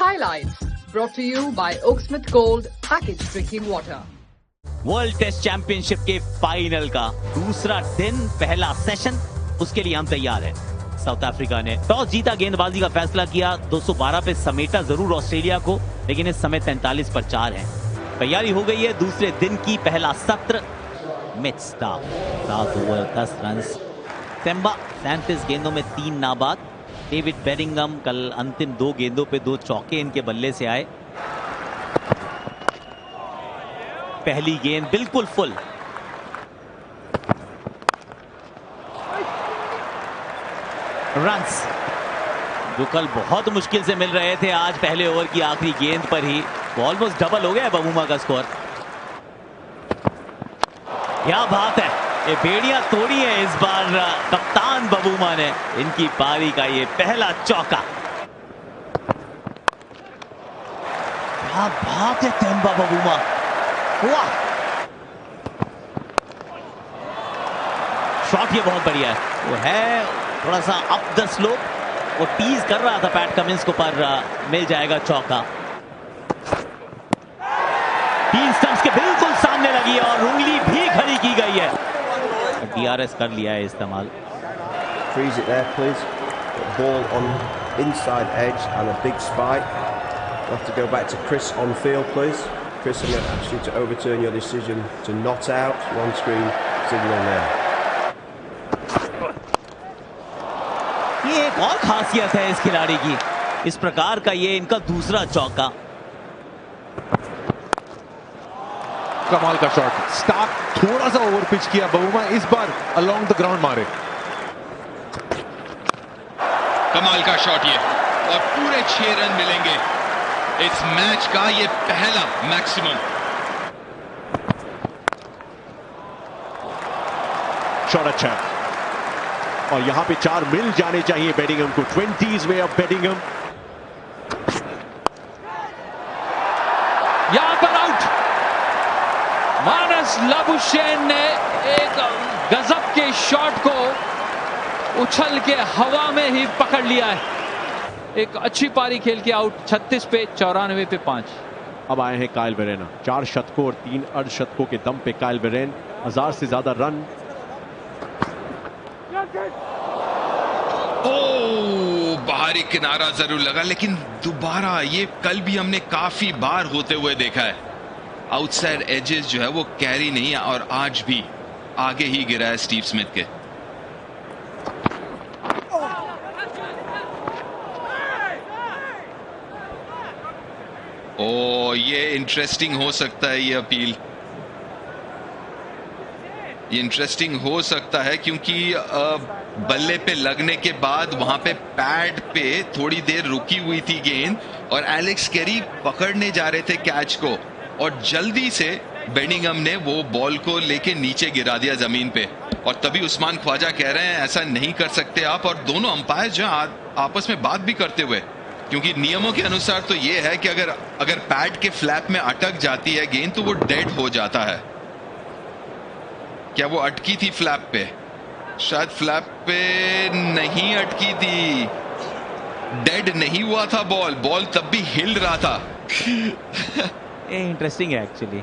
Highlights brought to you by Oaksmith Gold Packaged Drinking Water. World test championship के final का दूसरा दिन, पहला सेशन, उसके लिए हम तैयार हैं। साउथ अफ्रीका ने टॉस जीता, गेंदबाजी का फैसला किया। 212 पे समेटा जरूर ऑस्ट्रेलिया को, लेकिन इस समय 43 पर 4 है। तैयारी हो गई है दूसरे दिन की। पहला सत्र mid staff, 7 over 10 run. Semba 37 गेंदों में 3 नाबाद। डेविड बेडिंगम कल अंतिम 2 गेंदों पे 2 चौके इनके बल्ले से आए। पहली गेंद बिल्कुल फुल। रन्स जो कल बहुत मुश्किल से मिल रहे थे, आज पहले ओवर की आखिरी गेंद पर ही ऑलमोस्ट डबल हो गया बबूमा का स्कोर। क्या बात है, ये बेड़ियां तोड़ी है इस बार कप्तान बबूमा ने। इनकी पारी का ये पहला चौका। क्या बात है तेम्बा बबूमा, वाह! शॉट ये बहुत बढ़िया है। वो है थोड़ा सा अप द स्लोप, वो टीज कर रहा था पैट कमिंस को, पर मिल जाएगा चौका। 3 स्टंप्स के बिल्कुल सामने लगी है और उंगली भी खड़ी की गई है। DRS कर लिया है इस्तेमाल। Freeze it there, please. Ball on inside edge and a big spike. We'll have to go back to Chris on field, please. Chris, I'm going to ask you to overturn your decision to not out. One screen signal there. ये एक और खासियत है इस खिलाड़ी की, इस प्रकार का ये इनका दूसरा चौका। कमाल का शॉट। स्टार्क थोड़ा सा ओवर पिच किया, बबूमा इस बार अलोंग द ग्राउंड मारे। कमाल का शॉट ये, और पूरे 6 रन मिलेंगे इस मैच का, ये पहला मैक्सिमम। शॉट अच्छा है और यहां पे 4 मिल जाने चाहिए बेडिंगम को। 20s way of बेडिंगम। यहां पर आउट। मानस लाबुशेन ने एक गजब के शॉट को उछल के हवा में ही पकड़ लिया है। एक अच्छी पारी खेल के आउट। 36 पे 94 पे 5। अब आए हैं काइल वेरेन। 4 शतकों और 3 अर्धशतकों के दम पे काइल वेरेन। 1000 से ज्यादा रन। ओ, बाहरी किनारा जरूर लगा, लेकिन दोबारा ये कल भी हमने काफी बार होते हुए देखा है। आउटसाइड एजेस जो है वो कैरी नहीं है, और आज भी आगे ही गिरा है स्टीव स्मिथ के। ओ, ये इंटरेस्टिंग हो सकता है। ये अपील ये इंटरेस्टिंग हो सकता है, क्योंकि बल्ले पे लगने के बाद वहां पे पैड पे थोड़ी देर रुकी हुई थी गेंद, और एलेक्स कैरी पकड़ने जा रहे थे कैच को, और जल्दी से बेडिंगम ने वो बॉल को लेके नीचे गिरा दिया जमीन पे। और तभी उस्मान ख्वाजा कह रहे हैं ऐसा नहीं कर सकते आप, और दोनों अंपायर जो आपस में बात भी करते हुए, क्योंकि नियमों के अनुसार तो ये है कि अगर पैड के फ्लैप में अटक जाती है गेंद तो वो डेड हो जाता है। क्या वो अटकी थी फ्लैप पे? शायद फ्लैप पे नहीं अटकी थी। डेड नहीं हुआ था बॉल तब भी हिल रहा था। इंटरेस्टिंग है एक्चुअली।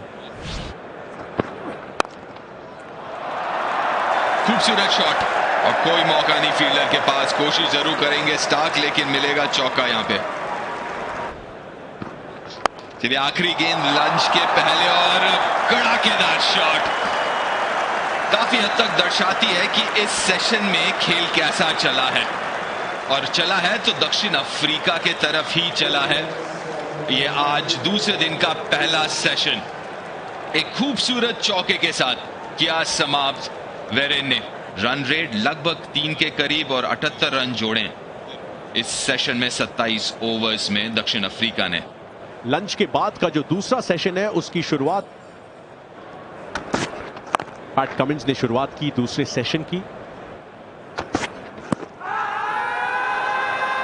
खूबसूरत शॉट, और कोई मौका नहीं फील्डर के पास। कोशिश जरूर करेंगे स्टार्क, लेकिन मिलेगा चौका यहां पे। चलिए, आखिरी गेंद लंच के पहले, और कड़ाकेदार शॉट काफी हद तक दर्शाती है कि इस सेशन में खेल कैसा चला है, और चला है तो दक्षिण अफ्रीका के तरफ ही चला है। ये आज दूसरे दिन का पहला सेशन एक खूबसूरत चौके के साथ किया समाप्त वेरेन ने। रन रेट लगभग 3 के करीब और 78 रन जोड़े इस सेशन में 27 ओवर्स में दक्षिण अफ्रीका ने। लंच के बाद का जो दूसरा सेशन है उसकी शुरुआत पैट कमिंस ने शुरुआत की दूसरे सेशन की।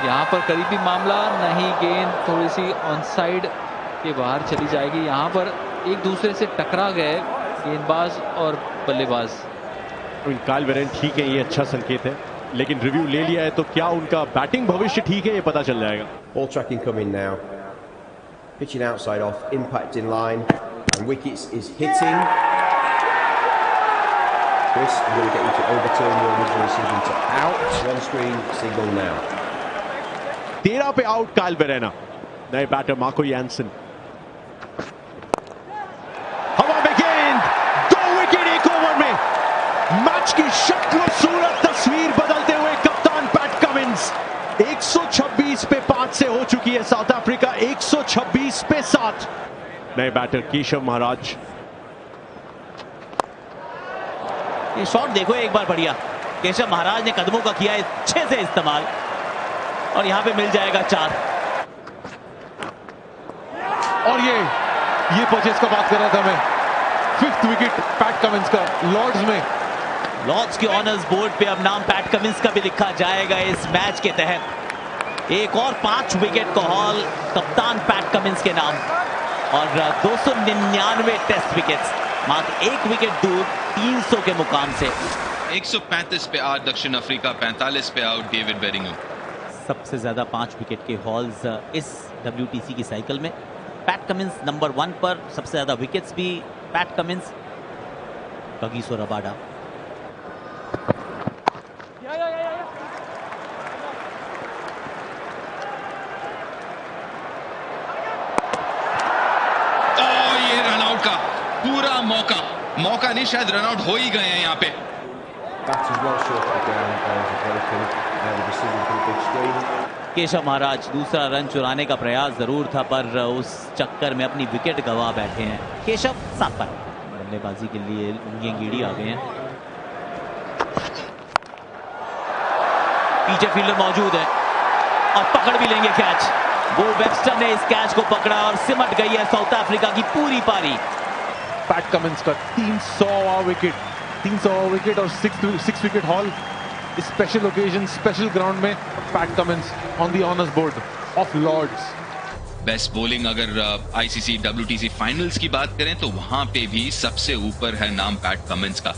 यहां पर करीबी मामला नहीं, गेंद थोड़ी सी ऑन साइड के बाहर चली जाएगी। यहां पर एक दूसरे से टकरा गए गेंदबाज और बल्लेबाज। काइल वेरेन ठीक है, ये अच्छा संकेत है, लेकिन रिव्यू ले लिया है तो क्या उनका बैटिंग भविष्य ठीक है ये पता चल जाएगा। Ball tracking coming now. Pitching outside off, impact in line, and wickets is hitting. Chris, I'm going to get you to overturn your original decision to out. On screen signal now. 13 पे out Kyle बेरेना, नए batter Marco Jansen. हवा में गेंद, 2 wicket 1 over में। Match की शक्ल सूरत तस्वीर बदलते हुए कप्तान पैट कमिंस 126 पे 5 से हो चुकी है साउथ अफ्रीका 126 पे 7। नए बैटर केशव महाराज। ये शॉट देखो एक बार बढ़िया, केशव महाराज ने कदमों का किया अच्छे से इस्तेमाल और यहां पे मिल जाएगा 4। और ये परचेज का बात कर रहा था मैं, 5th विकेट पैट कमिंस का लॉर्ड्स में। लॉर्ड्स के ऑनर्स बोर्ड पे अब नाम पैट कमिंस का भी लिखा जाएगा इस मैच के तहत। एक और 5 विकेट का हॉल कप्तान पैट कमिंस के नाम और 299 टेस्ट विकेट्स, मात्र 1 विकेट दूर 300 के मुकाम से। 135 पे आउट दक्षिण अफ्रीका, 45 पे आउट डेविड बेरिंगम। सबसे ज्यादा 5 विकेट के हॉल्स इस WTC की साइकिल में पैट कमिंस नंबर 1 पर, सबसे ज्यादा विकेट्स भी पैट कमिंस, कगिसो रबाडा। ये रनआउट का पूरा मौका नहीं, शायद रनआउट हो ही गए हैं यहाँ पे। केशव महाराज दूसरा रन चुराने का प्रयास जरूर था पर उस चक्कर में अपनी विकेट गंवा बैठे हैं। केशव 7 पर, बल्लेबाजी के लिए उंगलियां गीड़ी आ गए हैं। पीछे फील्डर मौजूद है और पकड़ भी लेंगे कैच। वो वेबस्टर ने इस कैच को पकड़ा और सिमट गई है साउथ अफ्रीका की पूरी पारी। पैट कमिंस का 300वां विकेट और 6 wicket haul. Special occasion, special ground में Pat Cummins on the honours board of Lord's. Best bowling अगर ICC WTC फाइनल्स की बात करें तो वहां पे भी सबसे ऊपर है नाम पैट कमिंस का।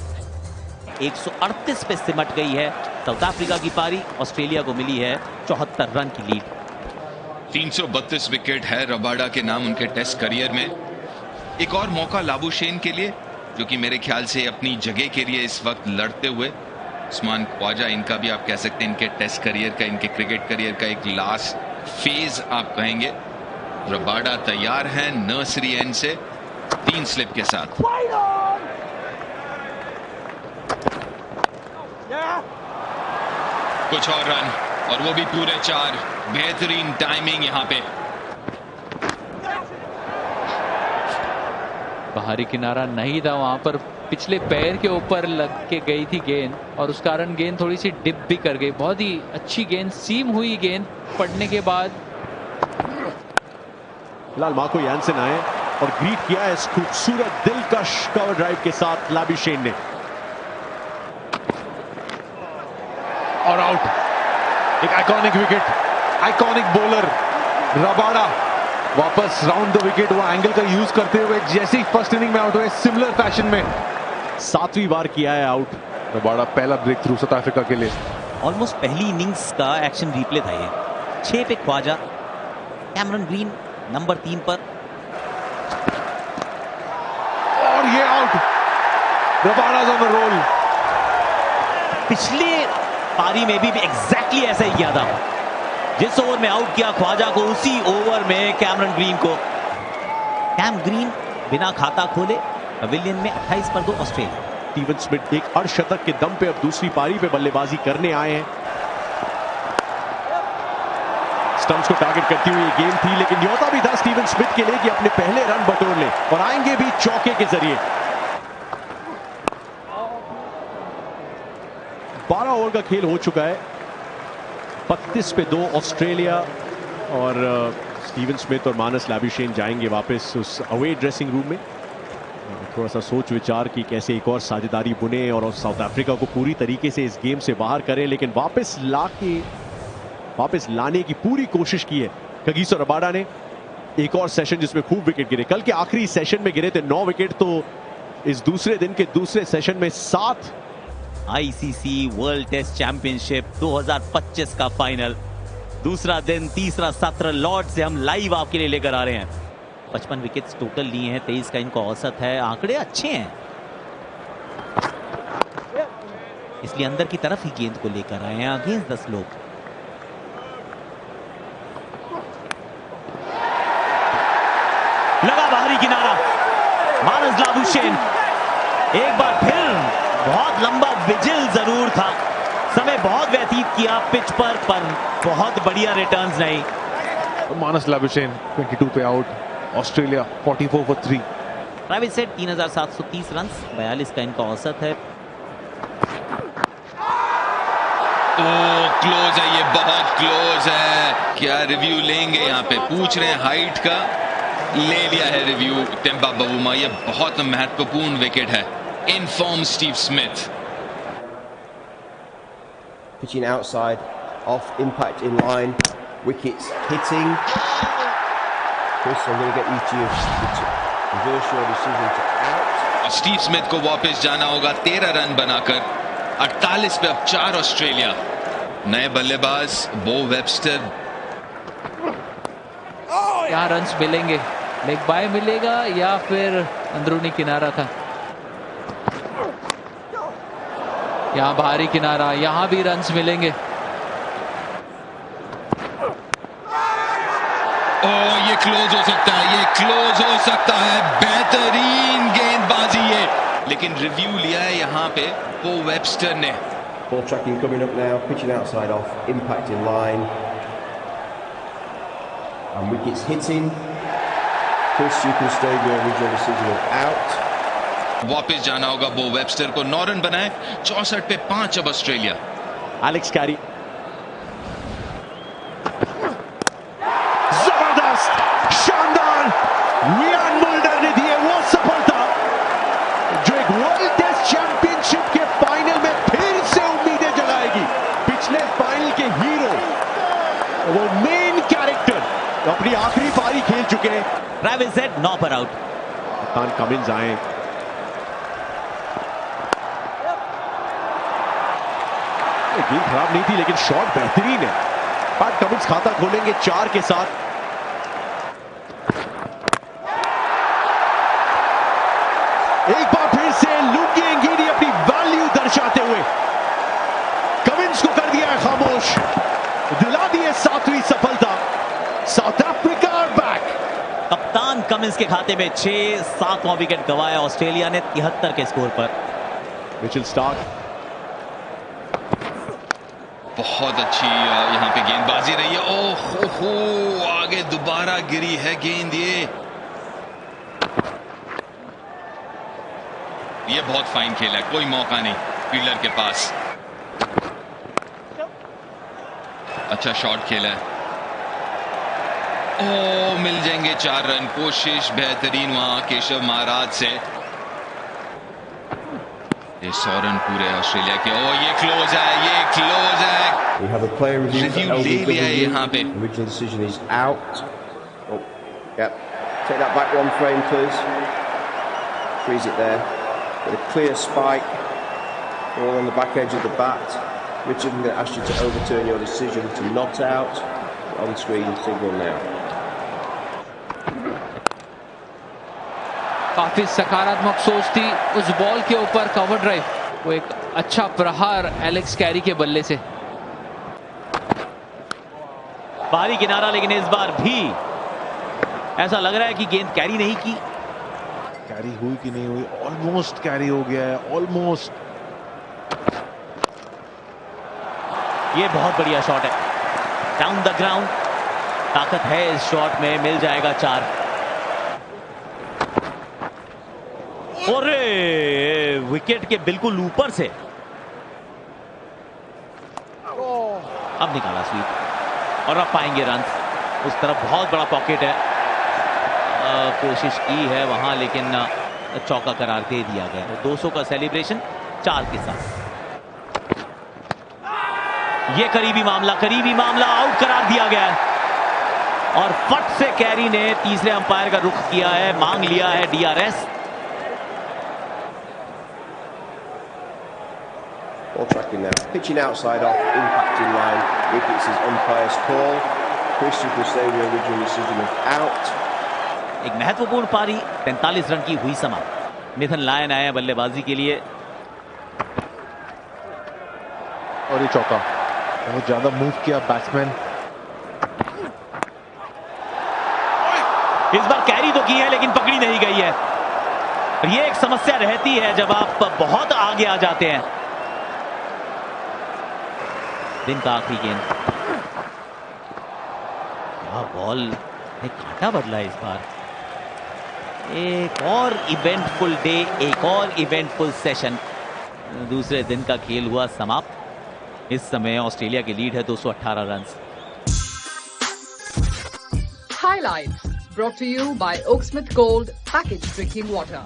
138 पे सिमट गई है साउथ अफ्रीका की पारी। ऑस्ट्रेलिया को मिली है 74 रन की लीड। 332 विकेट है रबाडा के नाम उनके टेस्ट करियर में। एक और मौका लाबुशेन के लिए, जो कि मेरे ख्याल से अपनी जगह के लिए इस वक्त लड़ते हुए। उस्मान ख्वाजा, इनका भी आप कह सकते हैं इनके टेस्ट करियर का, इनके क्रिकेट करियर का एक लास्ट फेज आप कहेंगे। रबाडा तैयार है नर्सरी एंड से 3 स्लिप के साथ। कुछ और रन और वो भी पूरे 4। बेहतरीन टाइमिंग यहां पे। बाहरी किनारा नहीं था वहां पर, पिछले पैर के ऊपर लग के गई थी गेंद और उस कारण गेंद थोड़ी सी डिप भी कर गई। बहुत ही अच्छी गेंद, सीम हुई गेंद पड़ने के बाद। लाल मार्को यानसन आए और ग्रीट किया इस खूबसूरत दिलकश कवर ड्राइव के साथ लाबुशेन ने। और आउट। एक iconic wicket, iconic bowler Rabada वापस राउंड द विकेट, वो एंगल का यूज करते हुए जैसे ही फर्स्ट इनिंग में आउट हुए, सिमिलर फैशन में 7वीं बार किया है आउट रबाडा। पहला ब्रेक थ्रू साउथ अफ्रीका के लिए। ऑलमोस्ट पहली इनिंग्स का एक्शन रिप्ले था ये। 6 पे ख्वाजा, कैमरन ग्रीन नंबर 3 पर और ये out. Rabada on the roll. पिछले पारी में भी एग्जैक्टली ऐसा ही किया था। जिस ओवर में आउट किया ख्वाजा को, उसी ओवर में कैमरन ग्रीन को। कैम ग्रीन बिना खाता खोले पवेलियन में 28 पर 2 ऑस्ट्रेलिया। स्टीवन स्मिथ एक अर्धशतक के दम पे अब दूसरी पारी पे बल्लेबाजी करने आए हैं। स्टंप्स को टारगेट करती हुई गेंद थी, लेकिन न्योता भी था स्टीवन स्मिथ के लिए कि अपने पहले रन बटोर ले और आएंगे भी चौके के जरिए। 12 ओवर का खेल हो चुका है। 32 पे 2 ऑस्ट्रेलिया और स्टीवन स्मिथ और मानस लाबुशेन जाएंगे वापस उस अवे ड्रेसिंग रूम में। थोड़ा सा सोच विचार की कैसे एक और साझेदारी बुने और साउथ अफ्रीका को पूरी तरीके से इस गेम से बाहर करें, लेकिन वापस लाने की पूरी कोशिश की है कगिसो रबाडा ने। एक और सेशन जिसमें खूब विकेट गिरे, कल के आखिरी सेशन में गिरे थे 9 विकेट, तो इस दूसरे दिन के दूसरे सेशन में 7। ICC वर्ल्ड टेस्ट चैंपियनशिप 2025 का फाइनल, दूसरा दिन, तीसरा सत्र लॉर्ड से हम लाइव आपके लिए लेकर आ रहे हैं। 55 विकेट्स टोटल लिए हैं, 23 का इनको औसत है। आंकड़े अच्छे हैं, इसलिए अंदर की तरफ ही गेंद को लेकर आए हैं अगेंस्ट 10 लोग। लगा बाहरी किनारा, मानस लाबुशेन एक बार फिर, बहुत लंबा विजिल जरूर था, समय बहुत व्यतीत किया पिच पर बहुत बढ़िया रिटर्न्स नहीं। मानस लाबुशेन 22 पे out, Australia 44 for 3। Travis head 3730 run, 42 का इनका औसत है। क्लोज है, ये बहुत क्लोज है। क्या रिव्यू लेंगे यहाँ पे, पूछ रहे हैं हाइट का, ले लिया है रिव्यू टेम्पा बवुमा। ये बहुत महत्वपूर्ण विकेट है। In form Steve Smith. Pitching outside, off, impact in line, wickets hitting. Chris, I'm going to get you to reverse your decision to out. Steve Smith को वापस जाना होगा 13 रन बनाकर। 48 पे अब 4 ऑस्ट्रेलिया। नए बल्लेबाज बो वेबस्टर। क्या रन्स मिलेंगे, लेग बाय मिलेगा या फिर अंदरूनी किनारा था? यहाँ बाहरी किनारा, यहाँ भी रन्स मिलेंगे। ये क्लोज हो सकता है, ये क्लोज हो सकता है। बेहतरीन गेंदबाजी ये, लेकिन रिव्यू लिया है यहाँ पे बो वेबस्टर ने। Ball tracking coming up now, pitching outside off, impact in line, and wickets hitting. Chris, you can stay with your original decision of out. वापस जाना होगा बो वेबस्टर को। 9 रन बनाए, 64 पे 5 अब ऑस्ट्रेलिया। एलेक्स कैरी, जबरदस्त, शानदार, रियान मुल्डर ने दिए वो सफलता जो एक वर्ल्ड टेस्ट चैंपियनशिप के फाइनल में फिर से उम्मीदें जगाएगी। पिछले फाइनल के हीरो, वो मेन कैरेक्टर, अपनी आखिरी पारी खेल चुके हैं। ट्रेविस हेड 9 पर आउट। कप्तान कमिंस आए, गेंद खराब नहीं थी लेकिन शॉट बेहतरीन है। पैट कमिंस खाता खोलेंगे 4 के साथ। एक बार फिर से लुकी एंगिडी अपनी वैल्यू दर्शाते हुए कमिंस को कर दिया है खामोश, दिला दी है 7वीं सफलता। South Africa are back. कप्तान कमिंस के खाते में 6, 7वां विकेट गंवाया ऑस्ट्रेलिया ने 73 के स्कोर पर। मिचेल स्टार्क, बहुत अच्छी यहाँ पे गेंदबाजी रही है। ओह हो, आगे दोबारा गिरी है गेंद। ये बहुत फाइन खेला है, कोई मौका नहीं फील्डर के पास। अच्छा शॉट खेला है। ओह, मिल जाएंगे 4 रन। कोशिश बेहतरीन वहां केशव महाराज से। 100 रन पूरे ऑस्ट्रेलिया के। ओ ये क्लोज है, ये क्लोज है। We have a player review for ले लिया है यहाँ पे। Original decision is out. Oh, yep. Take that back one frame, please. Freeze it there. With a clear spike. All on the back edge of the bat. Richard, I'm going to ask you to overturn your decision to not out. On screen signal now. काफी सकारात्मक सोच थी उस ball के ऊपर, cover drive. वो एक अच्छा प्रहार एलेक्स कैरी के बल्ले से। बाहरी किनारा, लेकिन इस बार भी ऐसा लग रहा है कि गेंद कैरी नहीं की। कैरी हुई कि नहीं हुई, ऑलमोस्ट कैरी हो गया है, ऑलमोस्ट। ये बहुत बढ़िया शॉट है, डाउन द ग्राउंड। ताकत है इस शॉट में, मिल जाएगा 4। और विकेट के बिल्कुल ऊपर से अब निकाला स्वीप और अब पाएंगे रन। उस तरफ बहुत बड़ा पॉकेट है, कोशिश की है वहां, लेकिन चौका करार दे दिया गया। 200 का सेलिब्रेशन 4 के साथ। ये करीबी मामला आउट करार दिया गया है और फट से कैरी ने तीसरे अंपायर का रुख किया है, मांग लिया है DRS। Ball tracking now. Pitching outside off, impact in line. Wickets is umpire's call. Chris, you can say the original decision of out. एक महत्वपूर्ण पारी 43 रन की हुई समाप्त। मिथन लायन आए बल्लेबाजी के लिए और ये चौका, बहुत ज्यादा मूव किया बैट्समैन। इस बार कैरी तो की है लेकिन पकड़ी नहीं गई है। ये एक समस्या रहती है जब आप बहुत आगे आ जाते हैं। दिन का आखिरी गेंद, बॉल ने कांटा बदला इस बार। एक और इवेंटफुल डे, एक और इवेंटफुल सेशन। दूसरे दिन का खेल हुआ समाप्त। इस समय ऑस्ट्रेलिया की लीड है 218 run. Highlights brought to you by Oaksmith Gold Packaged Drinking Water.